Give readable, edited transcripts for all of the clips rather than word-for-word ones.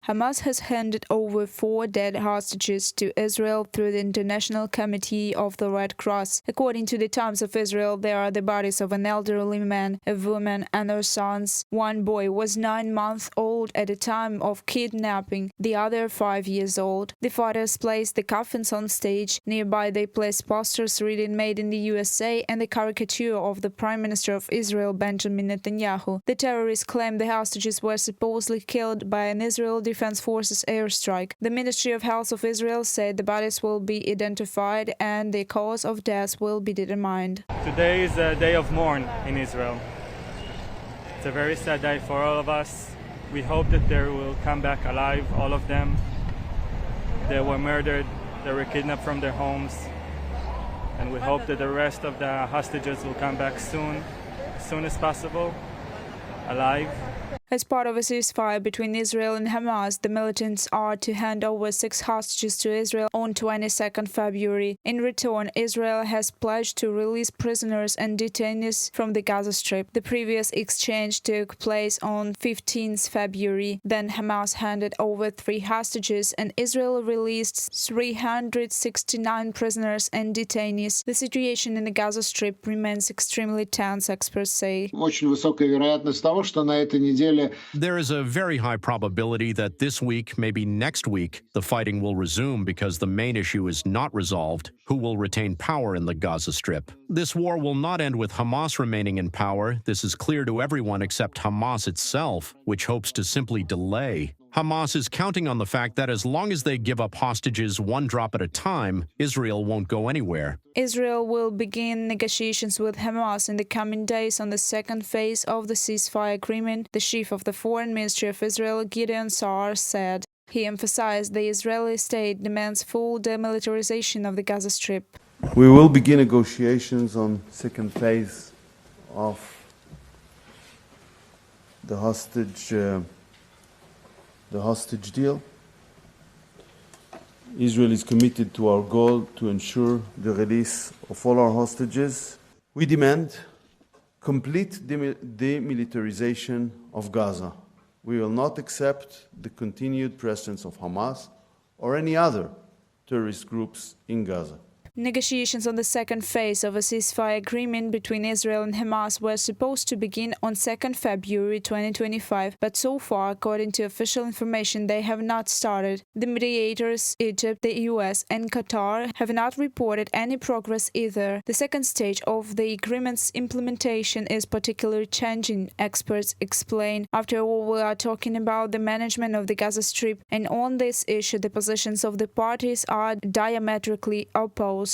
Hamas has handed over 4 dead hostages to Israel through the International Committee of the Red Cross. According to the Times of Israel, they are the bodies of an elderly man, a woman, and their sons. One boy was 9 months old at the time of kidnapping, the other 5 years old. The fathers placed the coffins on stage. Nearby, they placed posters reading "Made in the USA" and the caricature of the Prime Minister of Israel, Benjamin Netanyahu. The terrorists claimed the hostages were supposedly killed by an Israeli Defense Forces airstrike. The Ministry of Health of Israel said the bodies will be identified and the cause of death will be determined. Today is a day of mourn in Israel. It's a very sad day for all of us. We hope that they will come back alive, all of them. They were murdered, they were kidnapped from their homes, and we hope that the rest of the hostages will come back soon, as soon as possible, alive. As part of a ceasefire between Israel and Hamas, the militants are to hand over 6 hostages to Israel on 22nd February. In return, Israel has pledged to release prisoners and detainees from the Gaza Strip. The previous exchange took place on 15th February. Then Hamas handed over 3 hostages and Israel released 369 prisoners and detainees. The situation in the Gaza Strip remains extremely tense, experts say. Очень высокая вероятность того, что на этой неделе There is a very high probability that this week, maybe next week, the fighting will resume because the main issue is not resolved: who will retain power in the Gaza Strip. This war will not end with Hamas remaining in power. This is clear to everyone except Hamas itself, which hopes to simply delay. Hamas is counting on the fact that as long as they give up hostages one drop at a time, Israel won't go anywhere. Israel will begin negotiations with Hamas in the coming days on the second phase of the ceasefire agreement, the chief of the Foreign Ministry of Israel, Gideon Saar, said. He emphasized the Israeli state demands full demilitarization of the Gaza Strip. We will begin negotiations on second phase of the hostage deal. Israel is committed to our goal to ensure the release of all our hostages. We demand complete demilitarization of Gaza. We will not accept the continued presence of Hamas or any other terrorist groups in Gaza. Negotiations on the second phase of a ceasefire agreement between Israel and Hamas were supposed to begin on 2nd February 2025, but so far, according to official information, they have not started. The mediators, Egypt, the US, and Qatar, have not reported any progress either. The second stage of the agreement's implementation is particularly challenging, experts explain. After all, we are talking about the management of the Gaza Strip, and on this issue, the positions of the parties are diametrically opposed.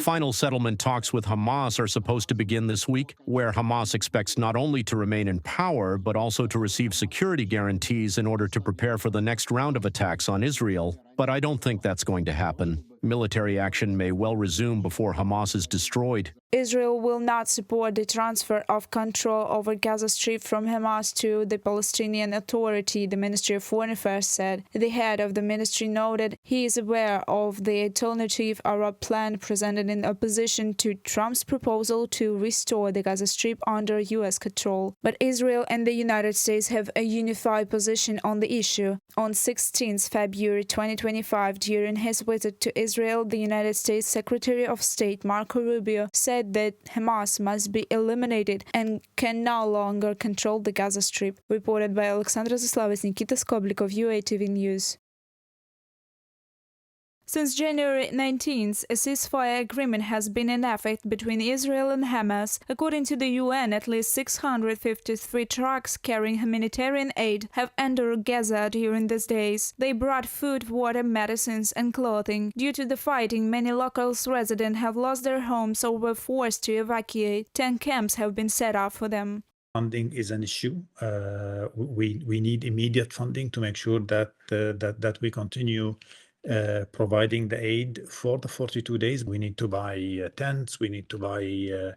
Final settlement talks with Hamas are supposed to begin this week, where Hamas expects not only to remain in power, but also to receive security guarantees in order to prepare for the next round of attacks on Israel. But I don't think that's going to happen. Military action may well resume before Hamas is destroyed. Israel will not support the transfer of control over Gaza Strip from Hamas to the Palestinian Authority, the Ministry of Foreign Affairs said. The head of the ministry noted he is aware of the alternative Arab plan presented in opposition to Trump's proposal to restore the Gaza Strip under U.S. control. But Israel and the United States have a unified position on the issue. On 16th February 2025, during his visit to Israel, the United States Secretary of State Marco Rubio said that Hamas must be eliminated and can no longer control the Gaza Strip. Reported by Alexandra Zaslavas, Nikita Skoblikov, UATV News. Since January 19th, a ceasefire agreement has been in effect between Israel and Hamas. According to the UN, at least 653 trucks carrying humanitarian aid have entered Gaza during these days. They brought food, water, medicines, and clothing. Due to the fighting, many local residents have lost their homes or were forced to evacuate. 10 camps have been set up for them. Funding is an issue. We need immediate funding to make sure that we continue providing the aid for the 42 days. We need to buy tents. We need to buy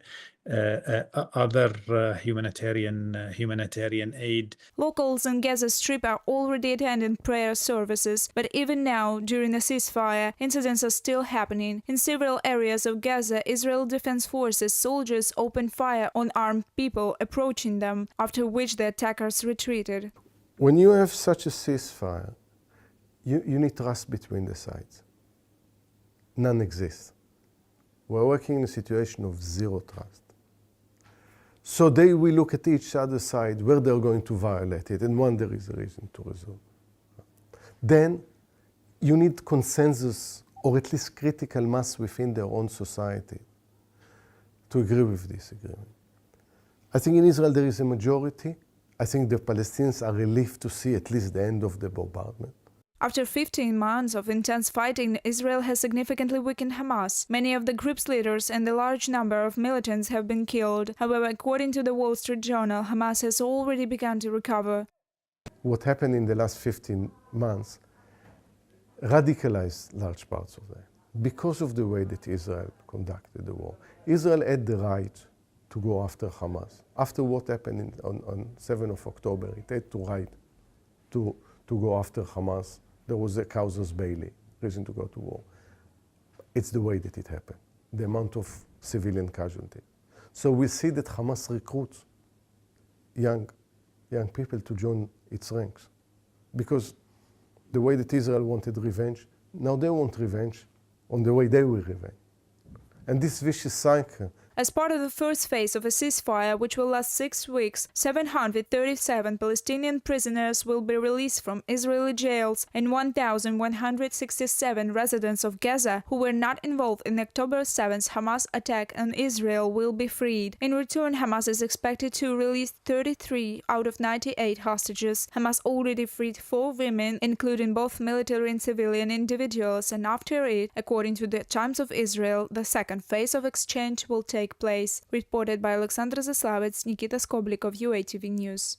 other humanitarian aid. Locals in Gaza Strip are already attending prayer services, but even now, during the ceasefire, incidents are still happening. In several areas of Gaza, Israel Defense Forces soldiers opened fire on armed people approaching them, after which the attackers retreated. When you have such a ceasefire, you need trust between the sides. None exists. We're working in a situation of zero trust. So they will look at each other's side where they're going to violate it and when there is a reason to resume. Then you need consensus or at least critical mass within their own society to agree with this agreement. I think in Israel there is a majority. I think the Palestinians are relieved to see at least the end of the bombardment. After 15 months of intense fighting, Israel has significantly weakened Hamas. Many of the group's leaders and a large number of militants have been killed. However, according to the Wall Street Journal, Hamas has already begun to recover. What happened in the last 15 months radicalized large parts of that because of the way that Israel conducted the war. Israel had the right to go after Hamas. After what happened on 7th of October, it had the right to go after Hamas. There was a casus belli, reason to go to war. It's the way that it happened, the amount of civilian casualties. So we see that Hamas recruits young people to join its ranks. Because the way that Israel wanted revenge, now they want revenge on the way they will revenge. And this vicious cycle. As part of the first phase of a ceasefire, which will last 6 weeks, 737 Palestinian prisoners will be released from Israeli jails, and 1,167 residents of Gaza who were not involved in October 7th Hamas attack on Israel will be freed. In return, Hamas is expected to release 33 out of 98 hostages. Hamas already freed 4 women, including both military and civilian individuals, and after it, according to the Times of Israel, the second phase of exchange will take place. Reported by Alexandra Zaslavets, Nikita Skoblikov, UATV News.